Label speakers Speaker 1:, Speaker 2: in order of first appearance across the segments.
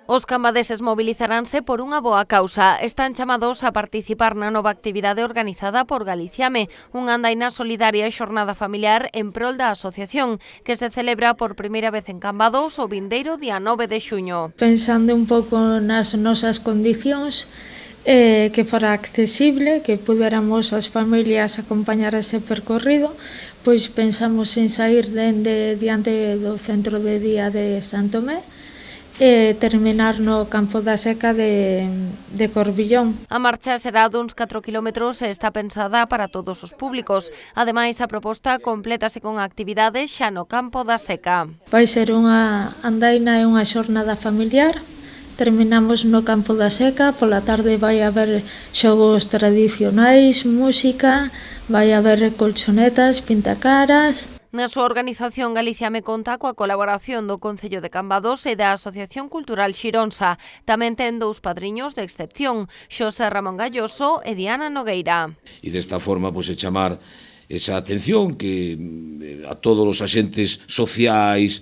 Speaker 1: Os cambadeses mobilizaranse por unha boa causa. Están chamados a participar na nova actividade organizada por Galiciame, unha andaina solidaria e xornada familiar en prol da asociación, que se celebra por primeira vez en Cambados o vindeiro día 9 de xuño.
Speaker 2: Pensando un pouco nas nosas condicións, que fora accesible, que puderamos as familias acompañar ese percorrido, pois pensamos en sair diante do centro de día de San Tomé, e terminar no campo da Seca de Corbillón.
Speaker 1: A marcha será duns 4 km e está pensada para todos os públicos. Ademais, a proposta complétase con actividades xa no campo da Seca.
Speaker 2: Vai ser unha andaina e unha xornada familiar. Terminamos no campo da Seca, pola tarde vai haber xogos tradicionais, música, vai haber colchonetas, pintacaras.
Speaker 1: Na súa organización, Galiciame conta coa colaboración do Concello de Cambados e da Asociación Cultural Xironsa. Tamén ten dous padriños de excepción, Xosé Ramón Galloso e Diana Nogueira.
Speaker 3: E desta forma, pois, chamar esa atención que a todos os axentes sociais,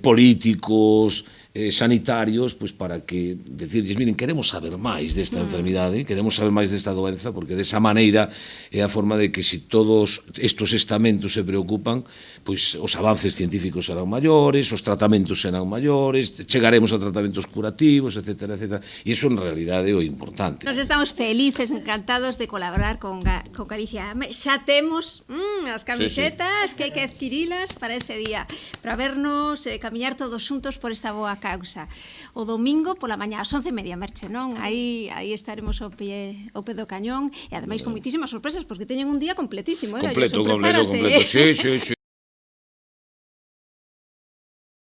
Speaker 3: políticos, sanitarios, pois para que decirles, miren, queremos saber máis desta enfermidade, queremos saber máis desta doenza, porque desa maneira é a forma de que se todos estes estamentos se preocupan, pois os avances científicos serán maiores, os tratamentos serán maiores, chegaremos a tratamentos curativos, etcétera, etcétera, e iso en realidade é o importante.
Speaker 4: Nos estamos felices, encantados de colaborar con Galicia. Xa temos as camisetas que hai que adquirilas para ese día, para vernos, camiñar todos xuntos por esta boa causa. O domingo pola mañá ás 11:30, Merche, non? Aí estaremos ao pé do cañón e ademais con moitísimas sorpresas porque teñen un día completísimo,
Speaker 3: Completo, sí.